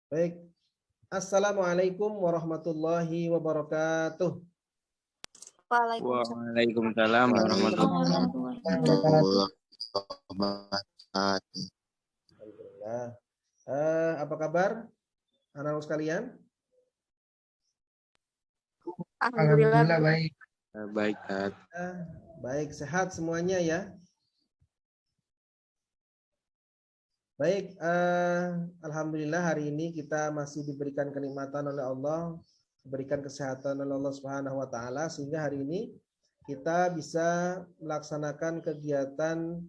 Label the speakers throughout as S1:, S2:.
S1: Baik. Assalamualaikum warahmatullahi wabarakatuh.
S2: Waalaikumsalam warahmatullahi wabarakatuh.
S1: Alhamdulillah. Apa kabar anak-anak sekalian?
S3: Alhamdulillah baik.
S2: Baik, Tat.
S1: Baik, sehat semuanya ya. Baik, alhamdulillah hari ini kita masih diberikan kenikmatan oleh Allah, diberikan kesehatan oleh Allah Subhanahu wa taala sehingga hari ini kita bisa melaksanakan kegiatan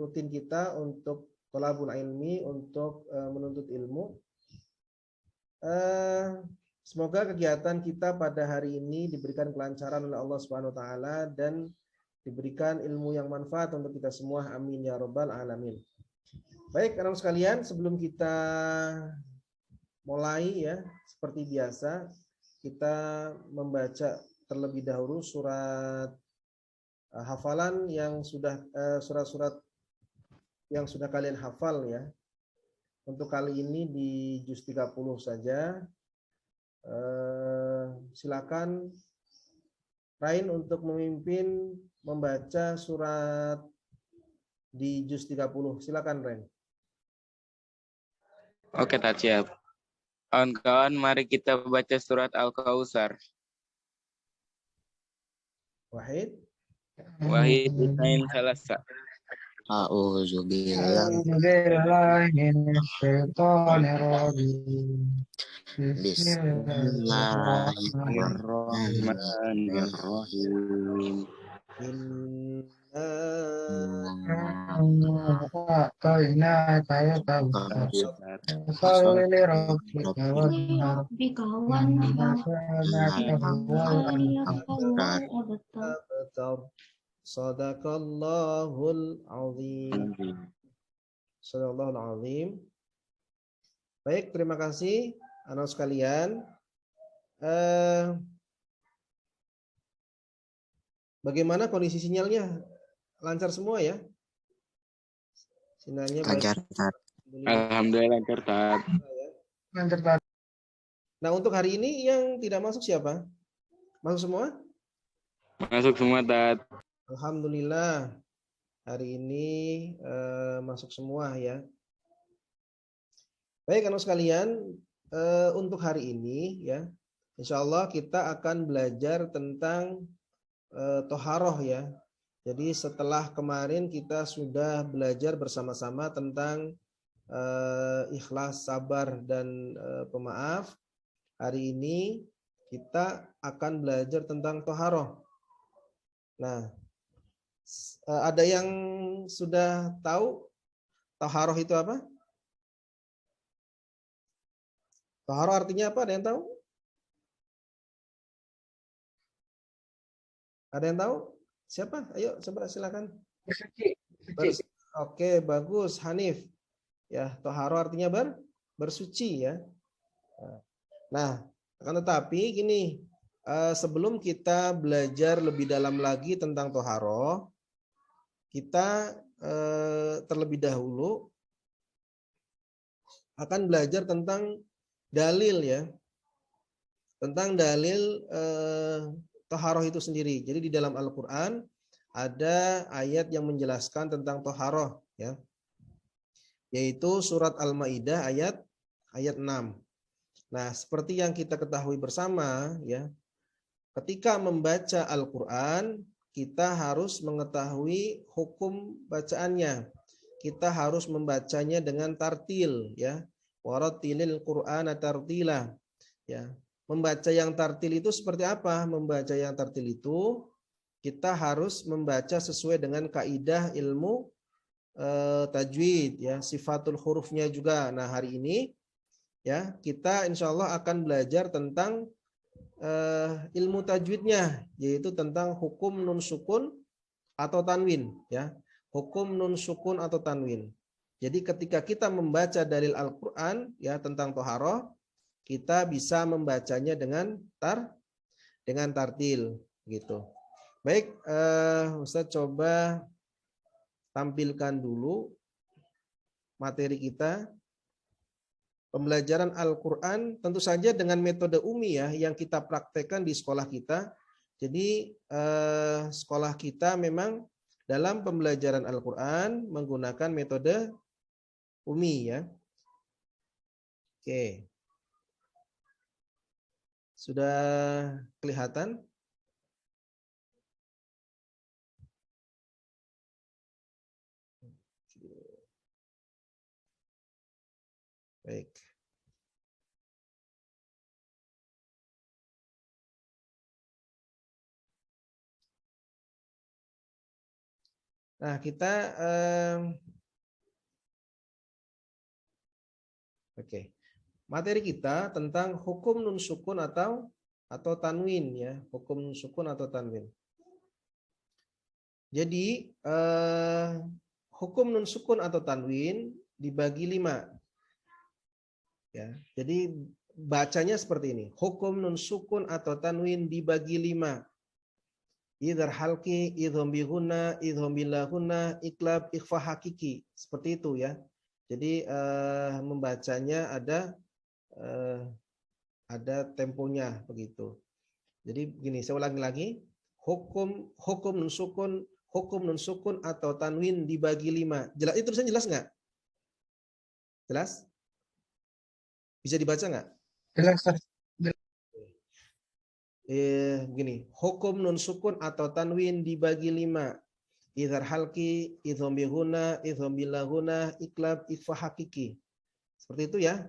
S1: rutin kita untuk thalabul ilmi, untuk menuntut ilmu. Semoga kegiatan kita pada hari ini diberikan kelancaran oleh Allah Subhanahu wa taala dan diberikan ilmu yang manfaat untuk kita semua. Amin ya rabbal alamin. Baik, anak sekalian, sebelum kita mulai ya, seperti biasa, kita membaca terlebih dahulu surat hafalan yang sudah surat-surat yang sudah kalian hafal ya. Untuk kali ini di juz 30 saja. Silakan Rain untuk memimpin membaca surat di juz 30. Silakan Rain.
S2: Oke, Tat, siap. Kawan-kawan, mari kita baca surat Al-Kautsar.
S1: Wahid.
S2: Wahid Hussein Salasa.
S3: A'udzu billahi minasyaitonir rajim.
S2: Bismillahirrahmanirrahim.
S3: Inna kaya kautsar. Salli rabbika
S1: Sadaqallahul azim. Sadaqallahul azim. Baik, terima kasih anak sekalian. Bagaimana kondisi sinyalnya? Lancar semua ya? Sinyalnya
S3: lancar, Tat.
S2: Alhamdulillah lancar, Tat.
S3: Lancar, Tat.
S1: Nah, untuk hari ini yang tidak masuk siapa? Masuk semua?
S2: Masuk semua, Tat.
S1: Alhamdulillah. Hari ini masuk semua ya. Baik, anak sekalian, untuk hari ini ya, insya Allah kita akan belajar tentang toharoh ya. Jadi setelah kemarin kita sudah belajar bersama-sama tentang ikhlas, sabar, dan pemaaf. Hari ini kita akan belajar tentang toharoh. Nah, ada yang sudah tahu toharoh itu apa? Toharoh artinya apa? Ada yang tahu? Ada yang tahu? Siapa? Ayo coba silakan.
S3: Bersuci.
S1: Oke, bagus Hanif. Ya, toharoh artinya bersuci ya. Nah, akan tetapi gini, sebelum kita belajar lebih dalam lagi tentang toharoh, kita terlebih dahulu akan belajar tentang dalil ya, tentang dalil toharoh itu sendiri. Jadi di dalam Al-Quran ada ayat yang menjelaskan tentang toharoh ya, yaitu surat Al-Maidah ayat 6. Nah, seperti yang kita ketahui bersama ya, ketika membaca Al-Quran kita harus mengetahui hukum bacaannya. Kita harus membacanya dengan tartil ya. Warattilil Qur'ana tartila. Ya. Membaca yang tartil itu seperti apa? Membaca yang tartil itu kita harus membaca sesuai dengan kaidah ilmu tajwid ya, sifatul hurufnya juga. Nah, hari ini ya kita insya Allah akan belajar tentang ilmu tajwidnya, yaitu tentang hukum nun sukun atau tanwin ya. Hukum nun sukun atau tanwin. Jadi ketika kita membaca dalil Al-Qur'an ya tentang toharoh, kita bisa membacanya dengan tartil gitu. Baik, Ustaz coba tampilkan dulu materi kita. pembelajaran Al-Quran tentu saja dengan metode UMI ya, yang kita praktekkan di sekolah kita. Jadi sekolah kita memang dalam pembelajaran Al-Quran menggunakan metode UMI ya. Oke. Sudah kelihatan? Baik. Nah, kita oke. Materi kita tentang hukum nun sukun atau tanwin ya, hukum nun sukun atau tanwin. Jadi hukum nun sukun atau tanwin dibagi 5. Ya, jadi bacanya seperti ini. Hukum nun sukun atau tanwin dibagi 5. Idhar halki, idhom bihuna, idhom bilahuna, iklab, ikhfa hakiki. Seperti itu ya. Jadi membacanya ada temponya begitu. Jadi begini, saya ulangi lagi. Hukum nun sukun atau tanwin dibagi 5. Jelas itu tulisannya jelas nggak? Jelas? Bisa dibaca nggak?
S3: Jelas, Ustaz.
S1: Gini, hukum nun sukun atau tanwin dibagi 5. Idhar halki, idhom bihuna, idhom bilahuna, iklab, ikhfa hakiki. Seperti itu ya.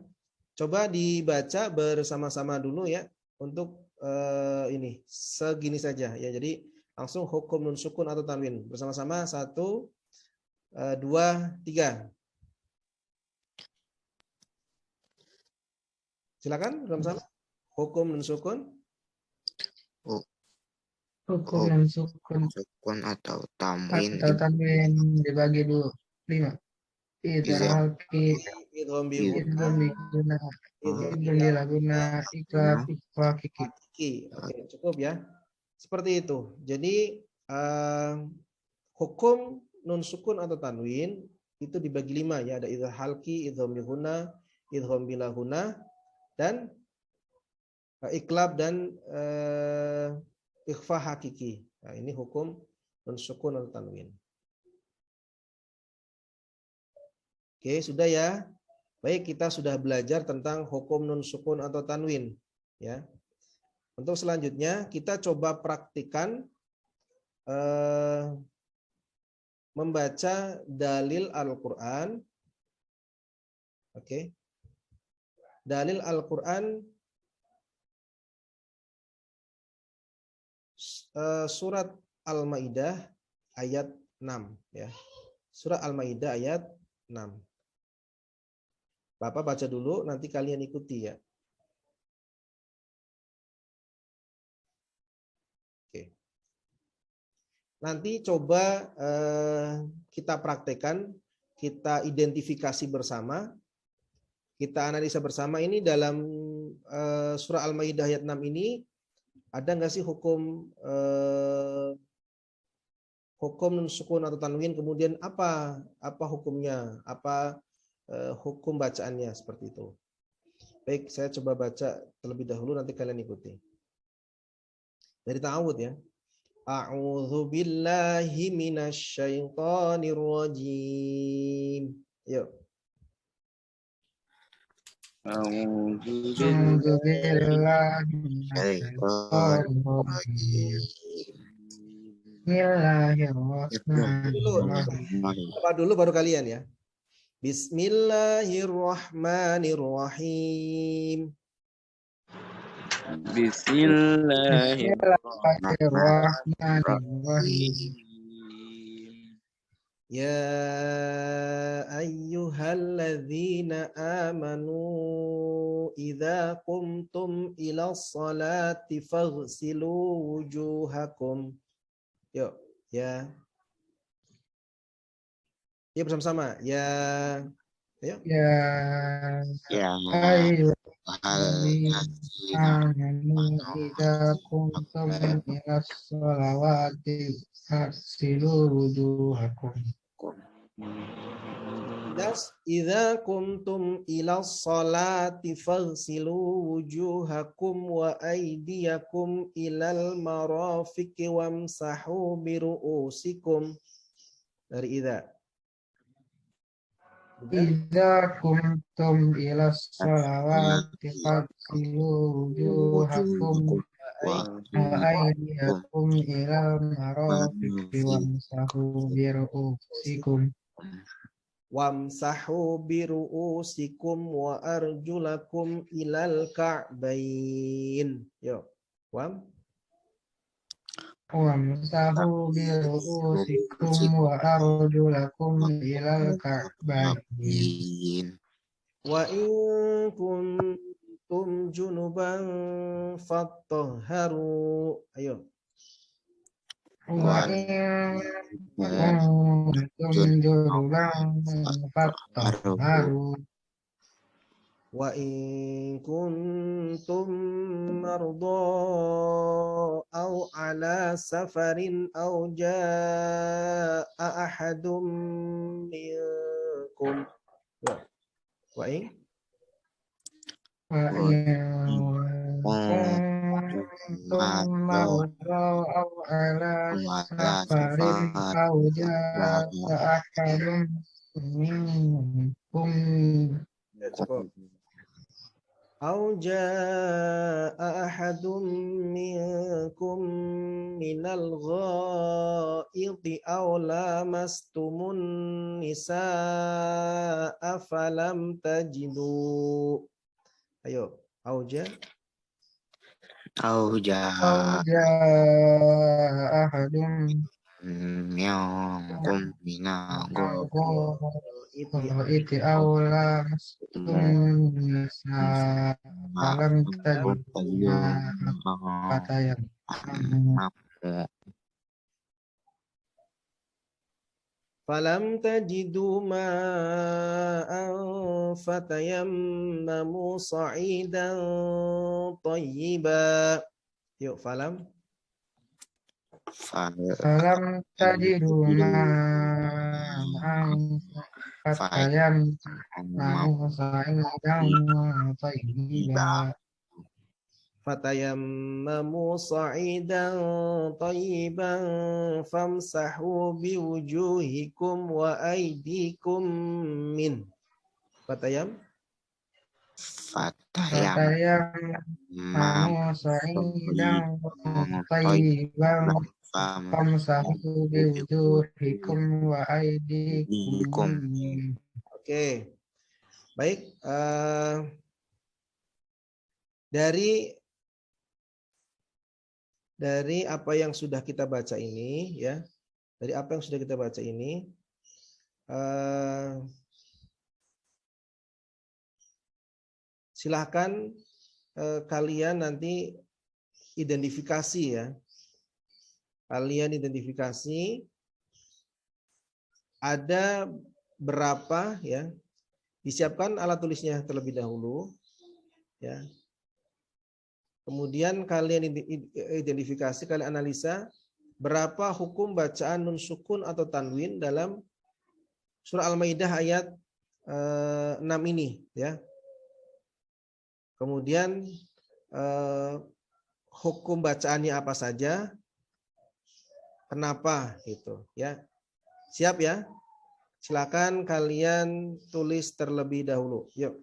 S1: Coba dibaca bersama-sama dulu ya. Untuk ini segini saja ya. Jadi langsung hukum nun sukun atau tanwin bersama-sama. 1, 2, 3. Silakan bersama-sama. Hukum nun sukun.
S3: Hukum nun sukun
S4: atau tanwin
S3: dibagi 5. Idhar halki,
S1: Idhom
S3: idhom bihuna, idhom bilahuna, iklab, ikhfa hakiki.
S1: Oke, cukup ya. Seperti itu. Jadi hukum nun sukun atau tanwin itu dibagi 5 ya. Ada idhar halki, idhom bihuna, idhom bilahuna, dan iklab dan ikhfa hakiki. Nah, ini hukum nun sukun atau tanwin. Oke, sudah ya. Baik, kita sudah belajar tentang hukum nun sukun atau tanwin ya. Untuk selanjutnya kita coba praktikan membaca dalil Al-Qur'an. Oke. Dalil Al-Qur'an surat Al-Maidah ayat 6 ya. Surat Al-Maidah ayat 6. Bapak baca dulu, nanti kalian ikuti ya. Oke. Nanti coba kita praktekkan, kita identifikasi bersama, kita analisa bersama ini dalam surah Al-Maidah ayat 6 ini ada nggak sih hukum nun sukun atau tanwin, kemudian apa hukumnya, apa hukum bacaannya, seperti itu. Baik, saya coba baca terlebih dahulu, nanti kalian ikuti. Dari ta'awud ya. A'udzu billahi minasy syaithanir rajim. Yuk.
S3: A'udzu billahi minasy syaithanir rajim. Bismillahirrahmanirrahim.
S1: Apa dulu baru kalian ya. Bismillahirrahmanirrahim.
S3: Bismillahirrahmanirrahim.
S1: Ya ayyuhalladzina amanu idza qumtum ila sholati faghsilu wujuhakum. Yuk, ya. Ya bersama-sama. Ya. Ayo.
S3: Ya ayyuhalladzina amanu idza qumtum ila sholawati faghsilu wujuhakum.
S1: Idza kuntum ila sholati faghsilu wujuhakum wa aydiyakum ilal marafiqi wamsahu bi ru'usikum. Dari idza.
S3: Idza kuntum ila sholawati faghsilu wujuhakum wa aydiyakum ilal marafiqi wamsahu bi ru'usikum.
S1: Wamsahu bi ru'usikum wa arjulakum ilal ka'bain. Yo.
S3: Wamsahu bi ru'usikum wa arjulakum ilal ka'bain.
S1: Wa in kuntum junuban fattahharu. Ayo.
S3: Wa in kuntum junuban fattahharu.
S1: Wa in kuntum marda aw ala safarin aw jaa ahadum minkum. Wa in
S3: kuntum marda aw ala safarin aw jaa ahadum minkum.
S1: Au jaa ahadum minkum minal ghaidi aw lamastumun nisaa falam tajidu. Ayo, au jaa
S3: ahadum
S4: minkum minal
S3: Iti aula nisa falam tajidna fatayam
S1: falam tajidu ma'an fatayammamu sa'idan thayyiba. Yuk, falam
S3: tajidu ma'an fatayammamu sa'idan thayyiba.
S1: Fatayammamu sa'idan thayyiban famsahu biwujuhikum wa aydikum min. Fatayammamu
S3: sa'idan thayyiban famsahu biwujuhikum wa aydikum.
S1: Oke. Baik, dari apa yang sudah kita baca ini ya, dari apa yang sudah kita baca ini, silahkan kalian nanti identifikasi ya, kalian identifikasi ada berapa ya, disiapkan alat tulisnya terlebih dahulu ya. Kemudian kalian identifikasi, kalian analisa berapa hukum bacaan nun sukun atau tanwin dalam surah Al-Maidah ayat 6 ini ya. Kemudian hukum bacaannya apa saja, kenapa gitu ya. Siap ya? Silakan kalian tulis terlebih dahulu. Yuk.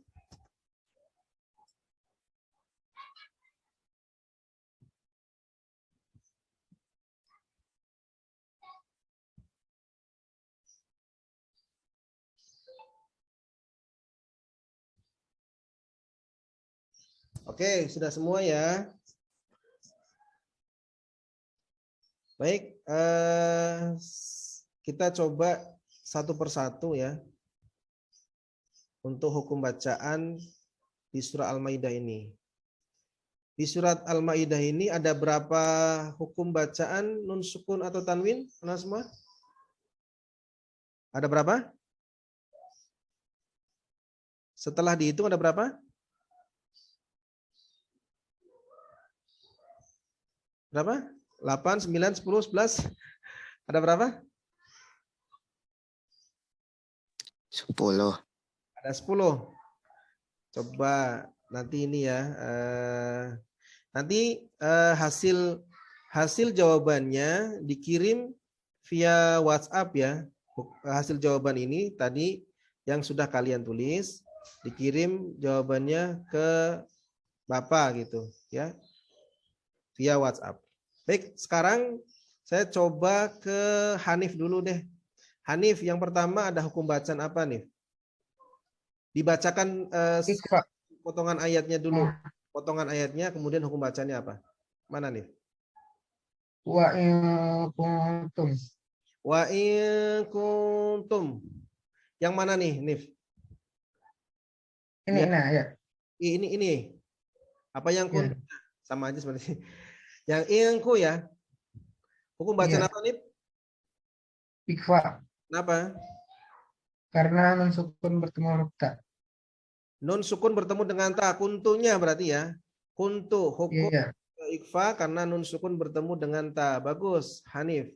S1: Oke, sudah semua ya. Baik, kita coba satu persatu ya untuk hukum bacaan di surah Al-Maidah ini. Di surat Al-Maidah ini ada berapa hukum bacaan nun sukun atau tanwin? Kenal semua? Ada berapa? Setelah dihitung ada berapa? Berapa? 8, 9, 10, 11. Ada berapa?
S4: 10.
S1: Ada 10. Coba nanti ini ya. Nanti hasil jawabannya dikirim via WhatsApp ya. Hasil jawaban ini tadi yang sudah kalian tulis dikirim jawabannya ke Bapak gitu ya. Via WhatsApp. Baik, sekarang saya coba ke Hanif dulu deh. Hanif, yang pertama ada hukum bacaan apa nih? Dibacakan
S3: Ikhfa.
S1: potongan ayatnya dulu. Potongan ayatnya, kemudian hukum bacanya apa? Mana nih?
S3: Wa in kuntum.
S1: Wa in kuntum. Yang mana nih, Nif?
S3: Ini,
S1: Ya,
S3: nah ya.
S1: ini. Apa yang
S3: Ya.
S1: kuntum? Sama aja seperti yang ingku ya. Hukum bacaan
S3: Iya.
S1: apa, Nif?
S3: Ikhfa.
S1: Kenapa?
S3: Karena nun sukun bertemu ta.
S1: Nun sukun bertemu dengan ta, kuntunya berarti ya. Kuntu, hukum
S3: Iya.
S1: ikhfa karena nun sukun bertemu dengan ta. Bagus, Hanif.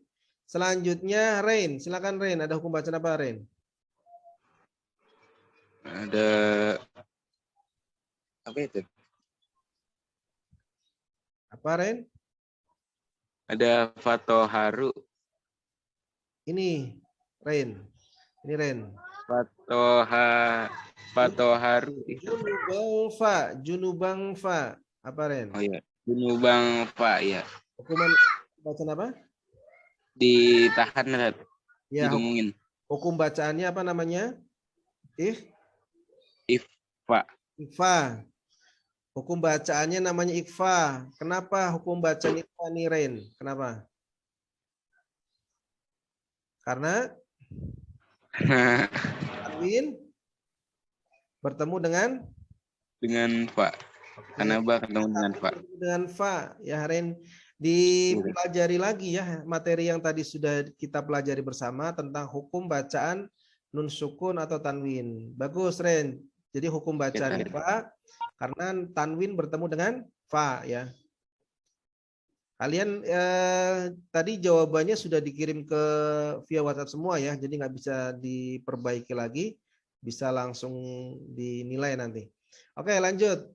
S1: Selanjutnya Rain, silakan Rain. Ada hukum bacaan apa Rain?
S2: Ada apa itu?
S1: Apa Rain?
S2: Ada fatoharu.
S1: Ini Rain. Ini Rain.
S2: Fatoharu.
S1: Junubang fa. Apa Ren?
S2: Oh iya, junubang fa ya.
S1: Hukuman bacaan apa?
S2: Ditahan Red.
S1: Ya,
S2: Didengungin.
S1: hukum bacaannya apa namanya?
S2: Ikhfa.
S1: Ikhfa. Hukum bacaannya namanya ikhfa. Kenapa hukum bacaan ikhfa nih Ren? Kenapa? Karena tanwin bertemu dengan
S2: fa. Karena ketemu dengan fa.
S1: Dengan fa. Ya Ren, dipelajari lagi ya materi yang tadi sudah kita pelajari bersama tentang hukum bacaan nun sukun atau tanwin. Bagus Ren. Jadi hukum bacaan fa karena tanwin bertemu dengan fa ya. Kalian tadi jawabannya sudah dikirim ke via WhatsApp semua ya, jadi nggak bisa diperbaiki lagi, bisa langsung dinilai nanti. Oke lanjut,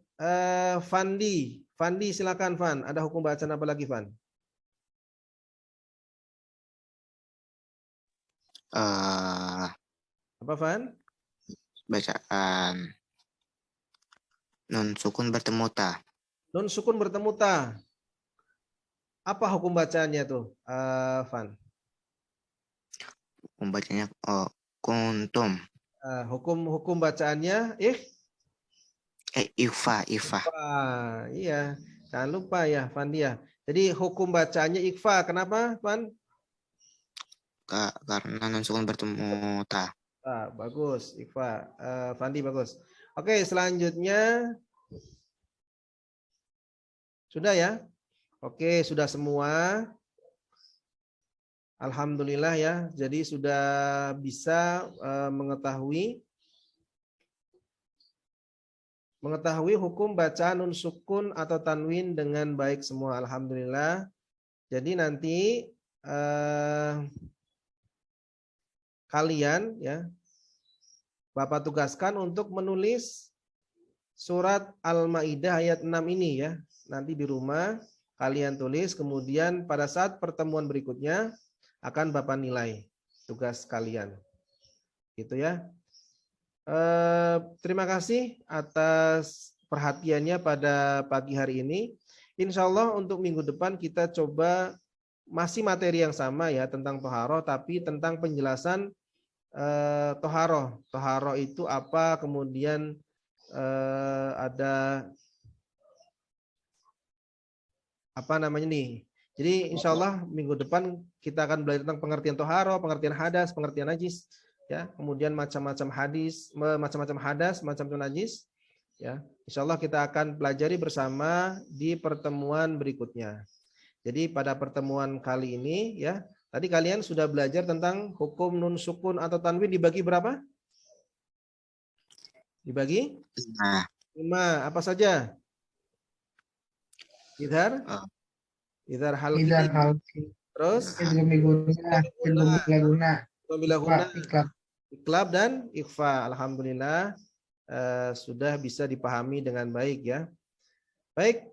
S1: Fandi silakan Van. Ada hukum bacaan apa lagi Van? Apa Van?
S4: Bacaan nun sukun bertemu ta.
S1: Nun sukun bertemu ta. Apa hukum bacaannya tuh, Van?
S4: Hukum bacanya kuntum.
S1: Hukum bacaannya
S4: Ikhfa.
S1: Iya, jangan lupa ya Fandi ya. Jadi hukum bacaannya ikhfa. Kenapa, Van?
S4: Karena nun sukun bertemu ta.
S1: Bagus, ikhfa. Fandi bagus. Oke, selanjutnya sudah ya. Oke, sudah semua. Alhamdulillah ya. Jadi sudah bisa mengetahui hukum bacaan nun sukun atau tanwin dengan baik semua. Alhamdulillah. Jadi nanti kalian ya Bapak tugaskan untuk menulis surat Al-Maidah ayat 6 ini ya. Nanti di rumah kalian tulis, kemudian pada saat pertemuan berikutnya akan Bapak nilai tugas kalian. Gitu ya. Terima kasih atas perhatiannya pada pagi hari ini. Insya Allah untuk minggu depan kita coba masih materi yang sama ya tentang toharoh, tapi tentang penjelasan toharoh. Toharoh itu apa, kemudian ada apa namanya nih. Jadi insya Allah minggu depan kita akan belajar tentang pengertian toharoh, pengertian hadas, pengertian najis. Ya, kemudian macam-macam hadis, macam-macam hadas, macam-macam najis. Ya, insya Allah kita akan pelajari bersama di pertemuan berikutnya. Jadi pada pertemuan kali ini, ya, tadi kalian sudah belajar tentang hukum nun sukun atau tanwin dibagi berapa? Dibagi? 5. Apa saja? Idhar? Idhar halki. Terus?
S3: Idhar bila guna.
S1: Bila guna. iqlab dan ikhfa. Alhamdulillah sudah bisa dipahami dengan baik ya. Baik,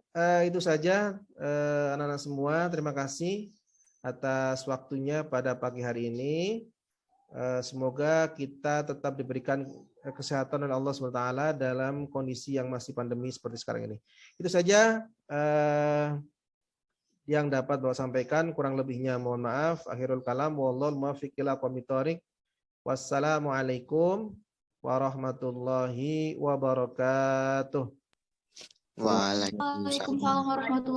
S1: itu saja anak-anak semua. Terima kasih atas waktunya pada pagi hari ini. Semoga kita tetap diberikan kesehatan oleh Allah SWT dalam kondisi yang masih pandemi seperti sekarang ini. Itu saja yang dapat Bapak sampaikan. Kurang lebihnya mohon maaf. Akhirul kalam. Wallahul muwaffiq ila aqwamit thoriq. Wassalamualaikum warahmatullahi wabarakatuh.
S4: Waalaikumsalam.
S5: Waalaikumsalam warahmatullahi